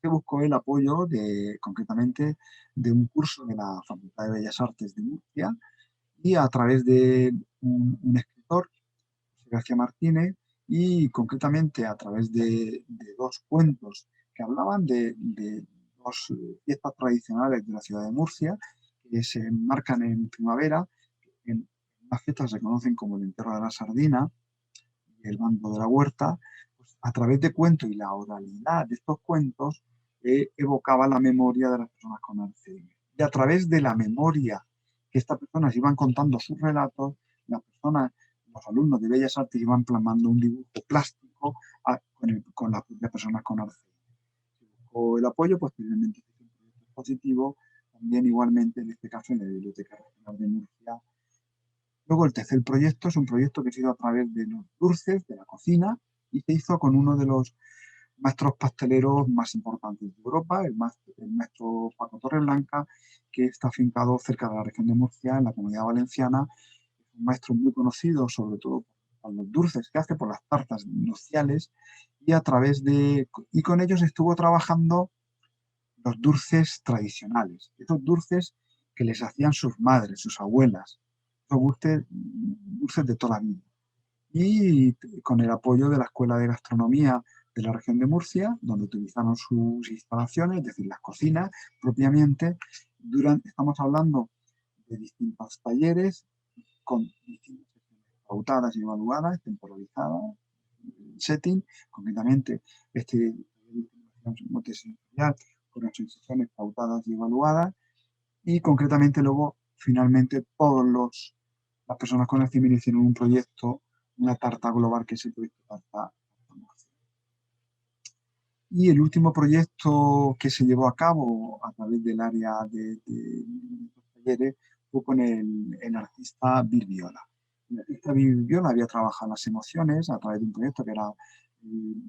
Se buscó el apoyo concretamente de un curso de la Facultad de Bellas Artes de Murcia y a través de un escritor, José García Martínez, y concretamente a través de dos cuentos que hablaban de dos fiestas tradicionales de la ciudad de Murcia que se enmarcan en primavera. En unas fiestas se conocen como el Entierro de la Sardina y el Bando de la Huerta. Pues a través de cuentos y la oralidad de estos cuentos evocaba la memoria de las personas con Alzheimer. Y a través de la memoria que estas personas iban contando sus relatos, las personas, los alumnos de Bellas Artes iban plasmando un dibujo plástico con las propias personas con Alzheimer. Se buscó el apoyo, posteriormente se hizo un proyecto expositivo, también igualmente en este caso en la Biblioteca Regional de Murcia. Luego el tercer proyecto es un proyecto que se hizo a través de los dulces, de la cocina, y se hizo con uno de los maestros pasteleros más importantes de Europa, el maestro Paco Torreblanca, que está afincado cerca de la región de Murcia, en la Comunidad Valenciana. Es un maestro muy conocido, sobre todo por los dulces que hace, por las tartas nupciales, y con ellos estuvo trabajando los dulces tradicionales, esos dulces que les hacían sus madres, sus abuelas, esos dulces de toda la vida. Y con el apoyo de la Escuela de Gastronomía de la región de Murcia, donde utilizaron sus instalaciones, es decir, las cocinas propiamente. Estamos hablando de distintos talleres con distintas sesiones pautadas y evaluadas, temporalizadas, setting, concretamente este con las sesiones pautadas y evaluadas, y concretamente luego, finalmente, las personas con Alzheimer hicieron un proyecto, una tarta global, que es el proyecto Tarta. Y el último proyecto que se llevó a cabo a través del área de talleres fue con el artista Bill Viola. El artista Bill Viola había trabajado las emociones a través de un proyecto que era de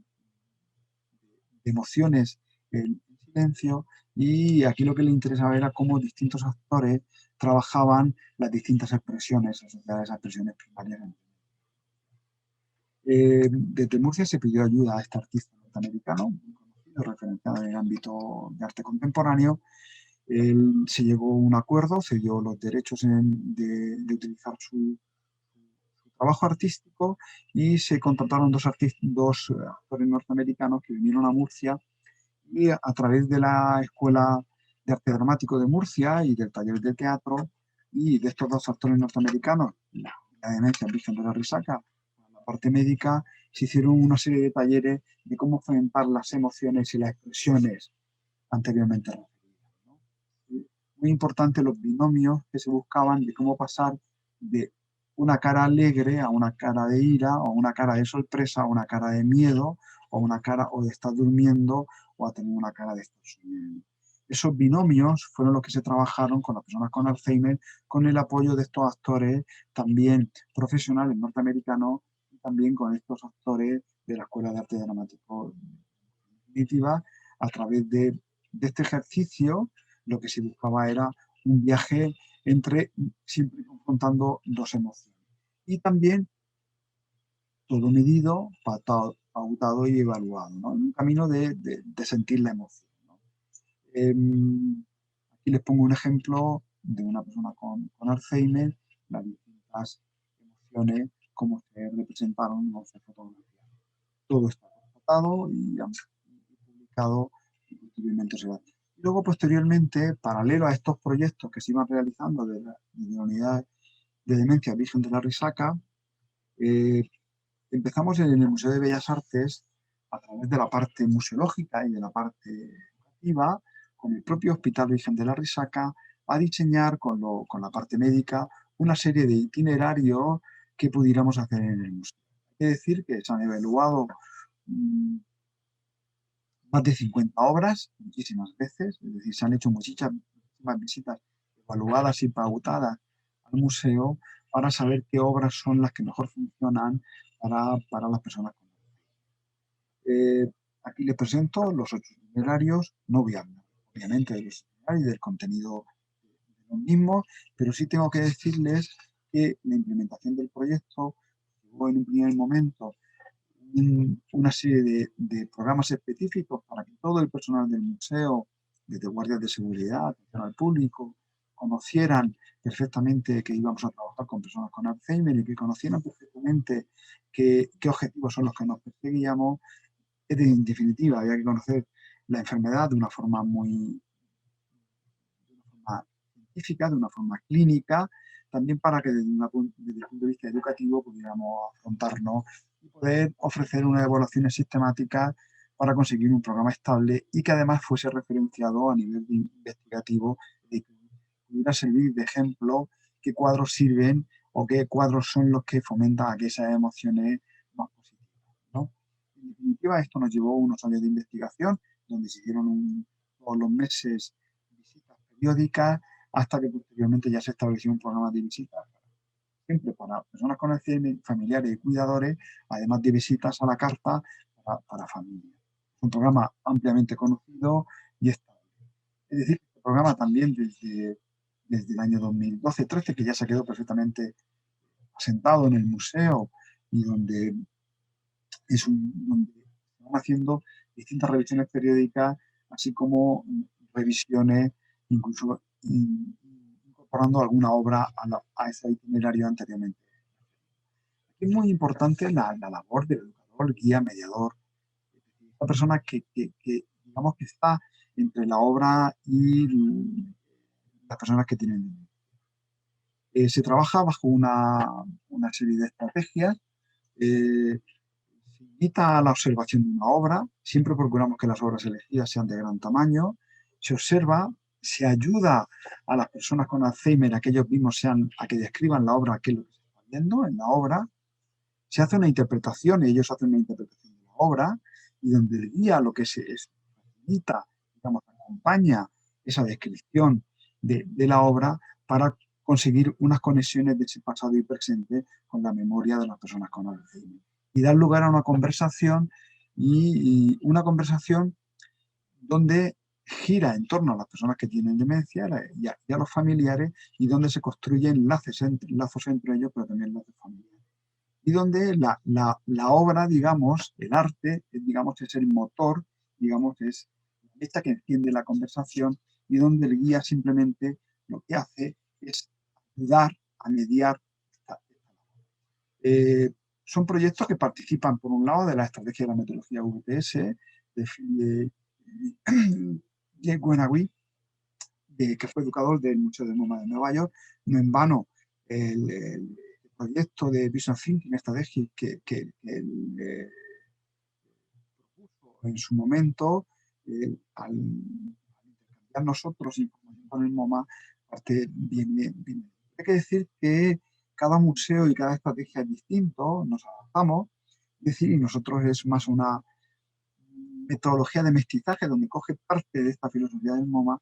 emociones en silencio, y aquí lo que le interesaba era cómo distintos actores trabajaban las distintas expresiones asociadas a esas expresiones primarias. Desde Murcia se pidió ayuda a este artista norteamericano, muy conocido, referenciado en el ámbito de arte contemporáneo. Se llegó a un acuerdo, se dio los derechos de utilizar su trabajo artístico, y se contrataron dos actores norteamericanos que vinieron a Murcia, y a través de la Escuela de Arte Dramático de Murcia y del taller de teatro y de estos dos actores norteamericanos, la demencia Virgen de la Risaca, la parte médica, se hicieron una serie de talleres de cómo enfrentar las emociones y las expresiones anteriormente referidas, ¿no? Muy importante los binomios que se buscaban de cómo pasar de una cara alegre a una cara de ira, o una cara de sorpresa a una cara de miedo, o una cara o de estar durmiendo o a tener una cara de estar soñando. Esos binomios fueron los que se trabajaron con las personas con Alzheimer, con el apoyo de estos actores también profesionales norteamericanos, y también con estos actores de la Escuela de Arte Dramático. En definitiva, a través de este ejercicio, lo que se buscaba era un viaje siempre confrontando dos emociones. Y también todo medido, pautado y evaluado, ¿no? En un camino de sentir la emoción, ¿no? Aquí les pongo un ejemplo de una persona con Alzheimer, las distintas emociones, cómo se representaron, cómo se fotografiaron. Todo está tratado y publicado, y posteriormente se va. Y luego, posteriormente, paralelo a estos proyectos que se iban realizando de la unidad de Demencia Virgen de la Risaca, empezamos en el Museo de Bellas Artes a través de la parte museológica y de la parte educativa, con el propio Hospital Virgen de la Risaca, a diseñar con la parte médica una serie de itinerarios que pudiéramos hacer en el museo. Hay que decir que se han evaluado mm, más de 50 obras, muchísimas veces, es decir, se han hecho muchísimas visitas evaluadas y pautadas al museo para saber qué obras son las que mejor funcionan para las personas. Eh, Aquí les presento los 8 itinerarios, no voy a hablar obviamente de los itinerarios y del contenido de los mismos, pero sí tengo que decirles que la implementación del proyecto llevó en un primer momento una serie de programas específicos para que todo el personal del museo, desde guardias de seguridad, atención al público, conocieran perfectamente que íbamos a trabajar con personas con Alzheimer y que conocieran perfectamente qué objetivos son los que nos perseguíamos. En definitiva, había que conocer la enfermedad de una forma científica, de una forma clínica, también para que desde el punto de vista educativo pudiéramos afrontarnos y poder ofrecer unas evaluaciones sistemáticas para conseguir un programa estable y que además fuese referenciado a nivel investigativo y que pudiera servir de ejemplo qué cuadros sirven o qué cuadros son los que fomentan aquellas emociones más positivas, ¿no? En definitiva, esto nos llevó unos años de investigación donde se hicieron todos los meses visitas periódicas hasta que posteriormente ya se estableció un programa de visitas siempre para personas con Alzheimer, familiares y cuidadores, además de visitas a la carta para familias. Es un programa ampliamente conocido y estable. Es decir, este programa también desde el año 2012-13, que ya se quedó perfectamente asentado en el museo y donde donde se van haciendo distintas revisiones periódicas, así como revisiones, incluso incorporando alguna obra a ese itinerario anteriormente. Aquí es muy importante la labor del educador, guía, mediador, esta persona que digamos que está entre la obra y las personas que tienen. Se trabaja bajo una serie de estrategias. Se invita a la observación de una obra, siempre procuramos que las obras elegidas sean de gran tamaño, se observa, se ayuda a las personas con Alzheimer a que ellos mismos sean, a que describan la obra, qué es lo que se está viendo en la obra, se hace una interpretación, y ellos hacen una interpretación de la obra, y donde el guía lo que se facilita, digamos, acompaña esa descripción de la obra para conseguir unas conexiones de ese pasado y presente con la memoria de las personas con Alzheimer. Y dar lugar a una conversación y una conversación donde gira en torno a las personas que tienen demencia y a los familiares y donde se construyen lazos entre ellos, pero también lazos familiares. Y donde la obra, digamos, el arte, digamos, es el motor, digamos, es esta que enciende la conversación y donde el guía simplemente lo que hace es ayudar a mediar esta labor. Son proyectos que participan, por un lado, de la estrategia de la metodología VPS, de Guenagui, que fue educador del Museo del MoMA de Nueva York. No en vano, el proyecto de Business Thinking Strategy que él propuso en su momento, al intercambiar nosotros información con el MoMA, parte bien. Hay que decir que cada museo y cada estrategia es distinto, nos adaptamos, es decir, y nosotros es más una metodología de mestizaje donde coge parte de esta filosofía del MoMA,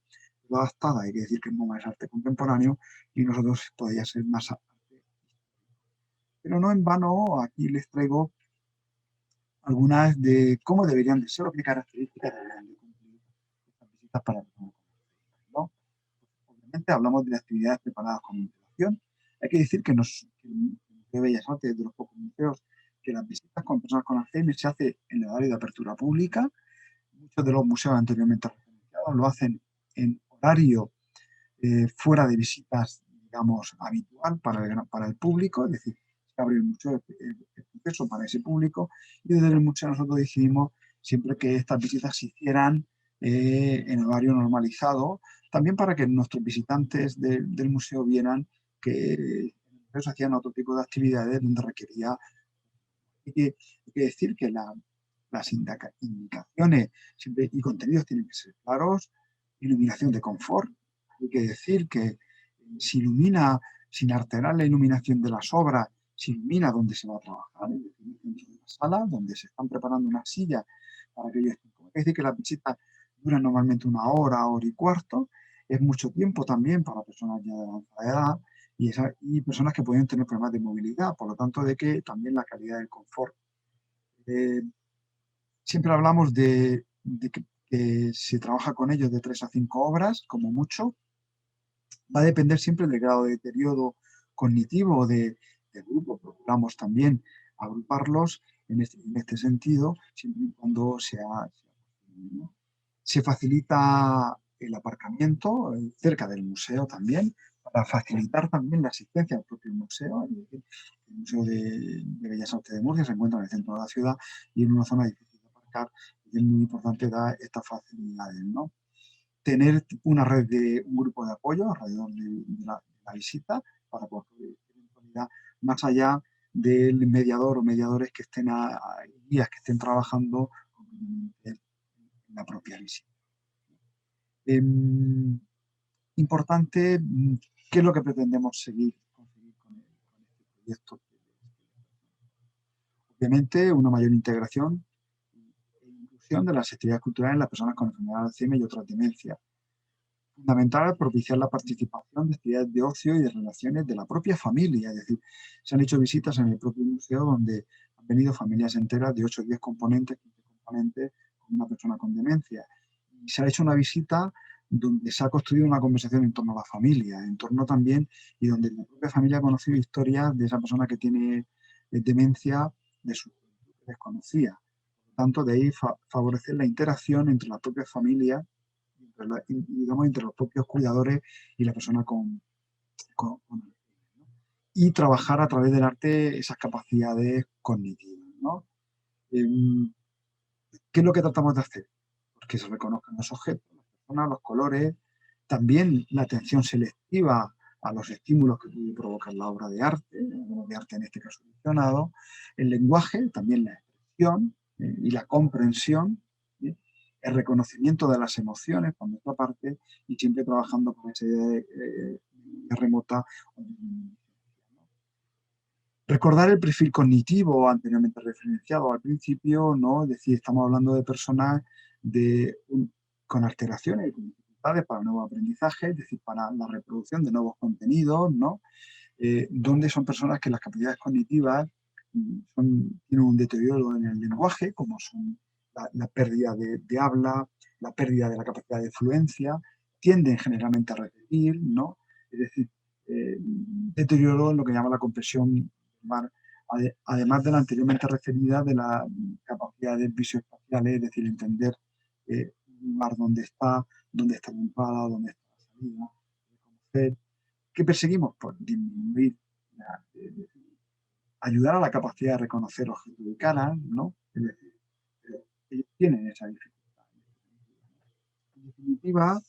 lo adaptada. Hay que decir que el MoMA es arte contemporáneo y nosotros podría ser más arte. Pero no en vano, aquí les traigo algunas de cómo deberían de ser o qué características deberían de cumplir estas visitas para personas, ¿no? Obviamente hablamos de actividades preparadas con antelación. Hay que decir que el Museo de Bellas Artes es de los pocos museos que las visitas con personas con Alzheimer se hace en el horario de apertura pública. Muchos de los museos anteriormente referenciados lo hacen en horario fuera de visitas, digamos, habitual para el público, es decir, se abre el museo, el proceso para ese público, y desde el museo nosotros decidimos siempre que estas visitas se hicieran en horario normalizado, también para que nuestros visitantes del museo vieran que en el Ellos hacían otro tipo de actividades donde requería. Hay que decir que las indicaciones siempre, y contenidos tienen que ser claros. Iluminación de confort. Hay que decir que se ilumina, sin alterar la iluminación de las obras, se ilumina donde se va a trabajar, es decir, dentro de la sala, donde se están preparando unas sillas para que ellos estén. Es decir, que las visitas duran normalmente una hora, hora y cuarto. Es mucho tiempo también para personas ya de avanzada edad y personas que pueden tener problemas de movilidad, por lo tanto, de que también la calidad del confort. Eh, Siempre hablamos de que se trabaja con ellos de 3 a 5 obras, como mucho. Va a depender siempre del grado de deterioro cognitivo del grupo. Procuramos también agruparlos en este sentido, siempre y cuando ¿no? Se facilita el aparcamiento cerca del museo también, para facilitar también la asistencia al propio museo. El Museo de Bellas Artes de Murcia se encuentra en el centro de la ciudad y en una zona difícil de aparcar, y es muy importante dar estas facilidades, ¿no? Tener una red de un grupo de apoyo alrededor de la visita para poder eventualidad, más allá del mediador o mediadores que estén guías que estén trabajando en la propia visita. Eh, Importante, ¿qué es lo que pretendemos conseguir con este proyecto? Obviamente, una mayor integración e inclusión de las actividades culturales en las personas con enfermedad de Alzheimer y otras demencias. Fundamental propiciar la participación de actividades de ocio y de relaciones de la propia familia. Es decir, se han hecho visitas en el propio museo donde han venido familias enteras de 8 o 10 componentes, 15 componentes, con una persona con demencia. Y se ha hecho una visita donde se ha construido una conversación en torno a la familia, en torno también, y donde la propia familia ha conocido historias de esa persona que tiene demencia, de su juventud que desconocía. Por lo tanto, de ahí favorecer la interacción entre la propia familia, digamos, entre los propios cuidadores y la persona con y trabajar a través del arte esas capacidades cognitivas, ¿no? ¿Qué es lo que tratamos de hacer? Pues que se reconozcan los objetos, las personas, los colores, también la atención selectiva a los estímulos que puede provocar la obra de arte en este caso mencionado, el lenguaje, también la expresión y la comprensión, ¿sí? El reconocimiento de las emociones por nuestra parte y siempre trabajando con esa idea de remota. Recordar el perfil cognitivo anteriormente referenciado al principio, ¿no? Es decir, estamos hablando de personas con alteraciones y con dificultades para nuevo aprendizaje, es decir, para la reproducción de nuevos contenidos, ¿no? Donde son personas que las capacidades cognitivas tienen un deterioro en el lenguaje, como son la pérdida de habla, la pérdida de la capacidad de fluencia, tienden generalmente a repetir, ¿no? Es decir, deterioro en lo que llama la comprensión, además de la anteriormente referida de las capacidades visoespaciales, es decir, entender un lugar dónde está la entrada, dónde está la salida, reconocer. ¿Qué perseguimos? Pues disminuir, ayudar a la capacidad de reconocer objetos de cara, ¿no? Es decir, ellos tienen esa dificultad. En definitiva,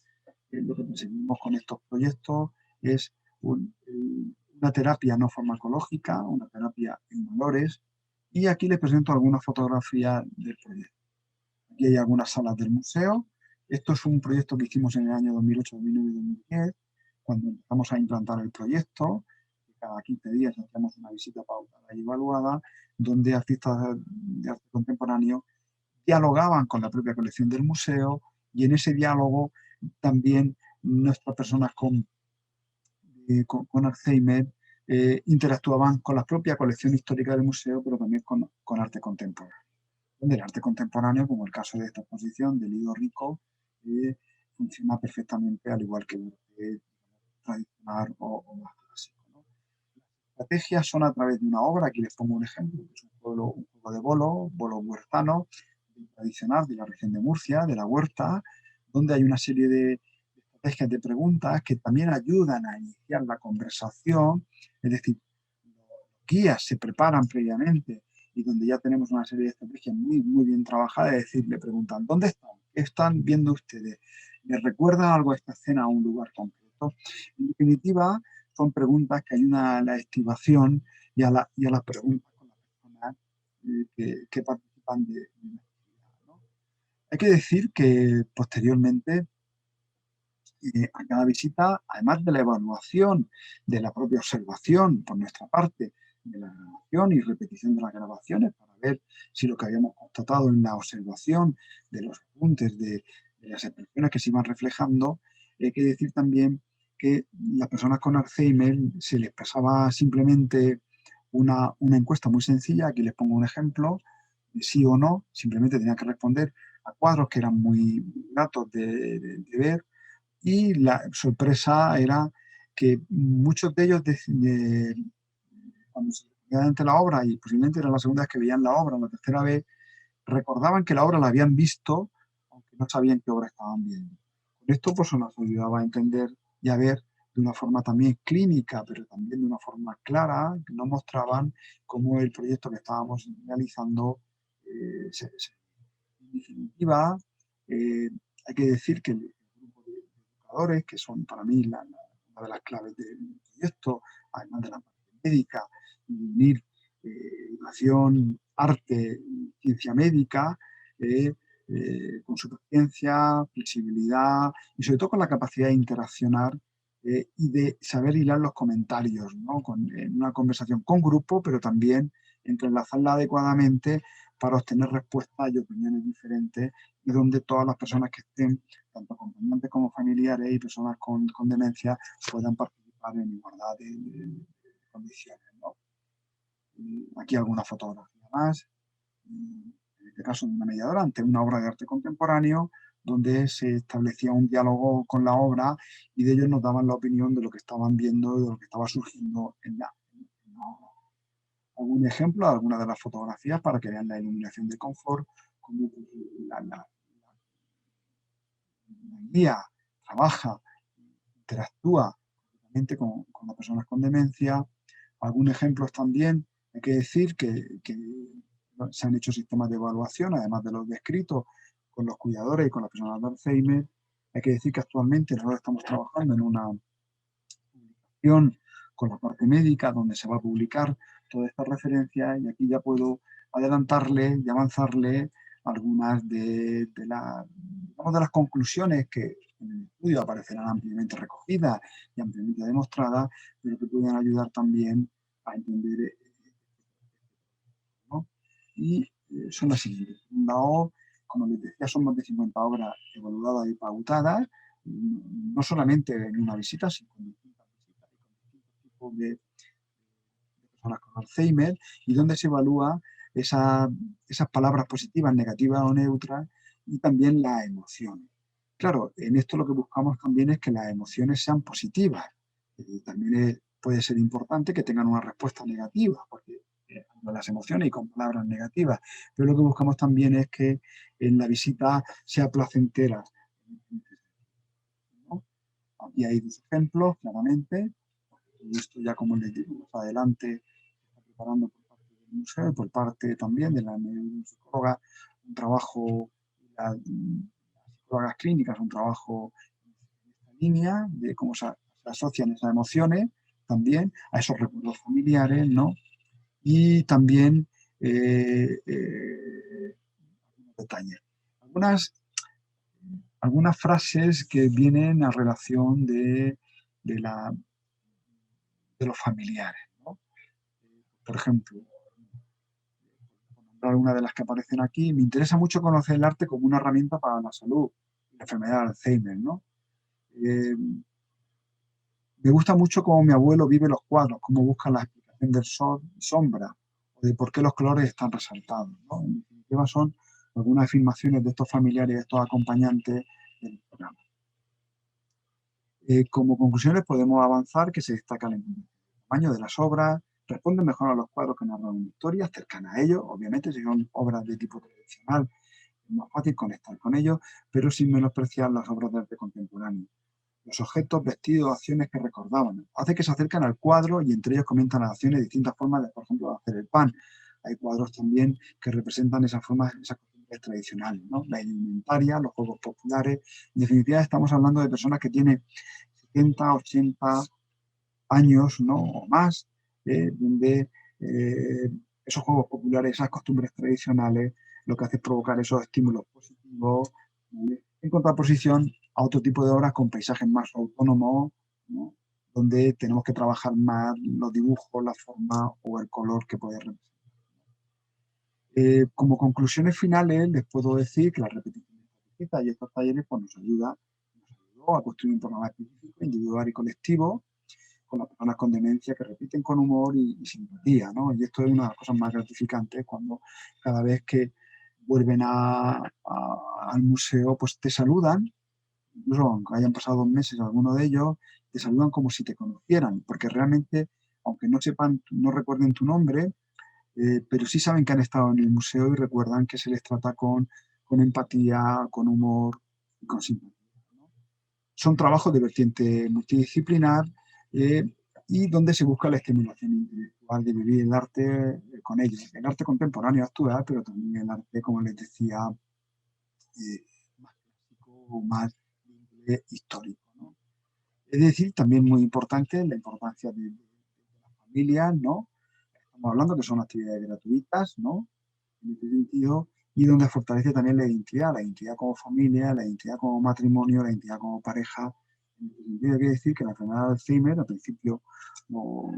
lo que perseguimos con estos proyectos es una terapia no farmacológica, una terapia en valores, y aquí les presento algunas fotografías del proyecto. Aquí hay algunas salas del museo. Esto es un proyecto que hicimos en el año 2008, 2009 y 2010, cuando empezamos a implantar el proyecto. Cada 15 días hacíamos una visita pautada y evaluada, donde artistas de arte contemporáneo dialogaban con la propia colección del museo, y en ese diálogo también nuestras personas con Alzheimer interactuaban con la propia colección histórica del museo, pero también con arte contemporáneo. Del arte contemporáneo, como el caso de esta exposición de Lido Rico, funciona perfectamente al igual que el arte tradicional o más clásico, ¿no? Las estrategias son a través de una obra, aquí les pongo un ejemplo, que es un juego de bolo huertano, tradicional de la región de Murcia, de la huerta, donde hay una serie de estrategias de preguntas que también ayudan a iniciar la conversación, es decir, los guías se preparan previamente y donde ya tenemos una serie de estrategias muy, muy bien trabajadas, es decir, le preguntan, ¿dónde están? ¿Qué están viendo ustedes? ¿Les recuerda algo esta escena a un lugar concreto? En definitiva, son preguntas que ayudan a la estivación y a las preguntas con las personas que participan de la actividad, ¿no? Hay que decir que posteriormente a cada visita, además de la evaluación de la propia observación por nuestra parte, de la grabación y repetición de las grabaciones para ver si lo que habíamos constatado en la observación de los apuntes, de las expresiones que se iban reflejando, hay que decir también que las personas con Alzheimer se les pasaba simplemente una encuesta muy sencilla. Aquí les pongo un ejemplo, sí o no, simplemente tenía que responder a cuadros que eran muy gratos de ver, y la sorpresa era que muchos de ellos, cuando se ponían ante la obra, y posiblemente era la segunda vez que veían la obra, la tercera vez, recordaban que la obra la habían visto, aunque no sabían qué obra estaban viendo. Con esto pues nos ayudaba a entender y a ver de una forma también clínica, pero también de una forma clara, que nos mostraban cómo el proyecto que estábamos realizando en definitiva, hay que decir que el grupo de educadores, que son para mí una de las claves del proyecto, además de la parte médica, unir educación, arte, ciencia médica, con su paciencia, flexibilidad y sobre todo con la capacidad de interaccionar y de saber hilar los comentarios, ¿no? En una conversación con grupo, pero también entrelazarla adecuadamente para obtener respuestas y opiniones diferentes y donde todas las personas que estén, tanto acompañantes como familiares y personas con demencia, puedan participar en igualdad de condiciones, ¿no? Aquí alguna fotografía más, en este caso de una mediadora ante una obra de arte contemporáneo, donde se establecía un diálogo con la obra y de ellos nos daban la opinión de lo que estaban viendo y de lo que estaba surgiendo en la obra. Algún ejemplo, algunas de las fotografías para que vean la iluminación de confort, cómo la guía trabaja, interactúa con las personas con demencia. Algunos ejemplos también, hay que decir que se han hecho sistemas de evaluación, además de los descritos, con los cuidadores y con las personas de Alzheimer. Hay que decir que actualmente nosotros estamos trabajando en una publicación con la parte médica, donde se va a publicar todas estas referencias, y aquí ya puedo adelantarle y avanzarle algunas de las conclusiones que en el estudio aparecerán ampliamente recogidas y ampliamente demostradas, pero que pueden ayudar también a entender, ¿no? Y son las siguientes. Por un lado, como les decía, son más de 50 obras evaluadas y pautadas, no solamente en una visita, sino en distintas visitas y con distintos tipos de personas con Alzheimer, y donde se evalúa esas palabras positivas, negativas o neutras, y también las emociones. Claro, en esto lo que buscamos también es que las emociones sean positivas. También puede ser importante que tengan una respuesta negativa, porque con las emociones y con palabras negativas, pero lo que buscamos también es que en la visita sea placentera, ¿no? Aquí hay dos ejemplos, claramente. Esto ya, como les digo, más adelante está preparando por parte del museo y por parte también de la neuropsicóloga un trabajo, las psicólogas clínicas, un trabajo en esta línea de cómo se asocian esas emociones también a esos recuerdos familiares, ¿no? Y también detalles. Algunas frases que vienen a relación de, la, de los familiares, ¿no? Por ejemplo, una de las que aparecen aquí, me interesa mucho conocer el arte como una herramienta para la salud, la enfermedad de Alzheimer, ¿no? Eh, Me gusta mucho cómo mi abuelo vive los cuadros, cómo busca la explicación del sol y sombra, o de por qué los colores están resaltados, ¿no? En definitiva, son algunas afirmaciones de estos familiares y de estos acompañantes del programa. Como conclusiones podemos avanzar que se destaca el tamaño de las obras, responden mejor a los cuadros que narran una historia, cercanas a ellos, obviamente si son obras de tipo tradicional es más fácil conectar con ellos, pero sin menospreciar las obras de arte contemporáneo. Los objetos, vestidos, acciones que recordaban, hace que se acercan al cuadro y entre ellos comentan las acciones de distintas formas de, por ejemplo, de hacer el pan. Hay cuadros también que representan esas formas, esas costumbres tradicionales, ¿no? La indumentaria, los juegos populares. En definitiva, estamos hablando de personas que tienen 70, 80 años, ¿no? O más, donde esos juegos populares, esas costumbres tradicionales, lo que hace es provocar esos estímulos positivos, ¿vale? En contraposición a otro tipo de obras con paisajes más autónomos, ¿no? Donde tenemos que trabajar más los dibujos, la forma o el color que puede representar. Como conclusiones finales, les puedo decir que la repetición de estas visitas y estos talleres pues, nos ayudó a construir un programa específico, individual y colectivo, con las personas con demencia que repiten con humor y simpatía, ¿no? Y esto es una de las cosas más gratificantes cuando cada vez que vuelven al museo, pues te saludan, incluso aunque hayan pasado 2 meses alguno de ellos, te saludan como si te conocieran, porque realmente, aunque no sepan, no recuerden tu nombre, pero sí saben que han estado en el museo y recuerdan que se les trata con empatía, con humor y con simpatía, ¿no? Son trabajos de vertiente multidisciplinar eh, y donde se busca la estimulación intelectual de vivir el arte con ellos. El arte contemporáneo actual, pero también el arte, como les decía, más clásico o más histórico, ¿no? Es decir, también muy importante la importancia de las familias, ¿no? Estamos hablando que son actividades gratuitas, ¿no? En este sentido, y donde fortalece también la identidad como familia, la identidad como matrimonio, la identidad como pareja. En este sentido, hay que decir que la enfermedad de Alzheimer, al principio lo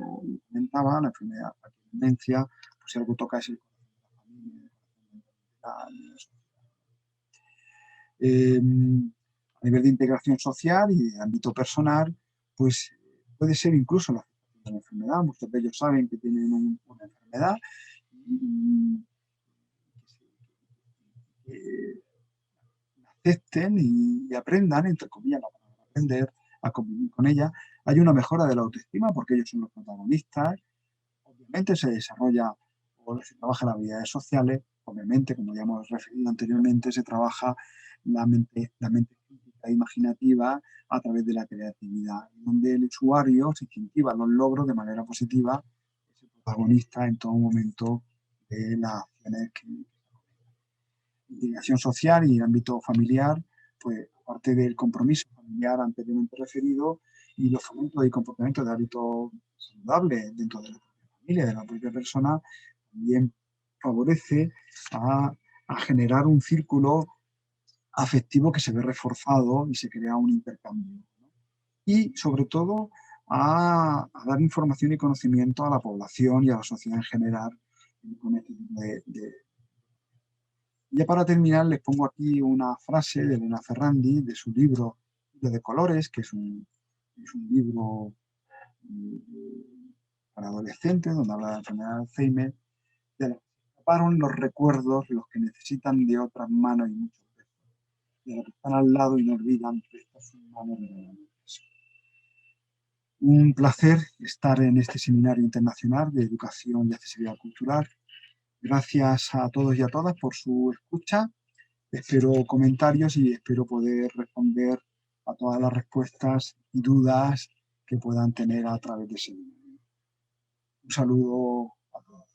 comentaba, la enfermedad de demencia, pues si algo toca es el corazón de la familia, la sociedad. A nivel de integración social y de ámbito personal, pues puede ser incluso la aceptación de la enfermedad. Muchos de ellos saben que tienen una enfermedad y que acepten y aprendan, entre comillas, la palabra aprender, a convivir con ella. Hay una mejora de la autoestima porque ellos son los protagonistas. Obviamente se desarrolla o se trabaja las habilidades sociales. Obviamente, como ya hemos referido anteriormente, se trabaja la mente crítica e imaginativa a través de la creatividad, donde el usuario se incentiva los logros de manera positiva, es el protagonista en todo momento de las acciones que integración social y ámbito familiar, pues aparte del compromiso familiar anteriormente referido y los fomentos y comportamientos de hábitos saludables dentro de la propia familia, de la propia persona, también favorece a, a generar un círculo afectivo que se ve reforzado y se crea un intercambio, ¿no? Y sobre todo a dar información y conocimiento a la población y a la sociedad en general con este tipo de. Ya para terminar, les pongo aquí una frase de Elena Ferrandi, de su libro de colores, que es un libro para adolescentes, donde habla de la enfermedad de Alzheimer, de la que escaparon los recuerdos, los que necesitan de otras manos y muchos besos, de los que están al lado y no olvidan prestar sus manos de la mano. Un placer estar en este seminario internacional de educación y accesibilidad cultural. Gracias a todos y a todas por su escucha. Espero comentarios y espero poder responder a todas las respuestas y dudas que puedan tener a través de ese vídeo. Un saludo a todos.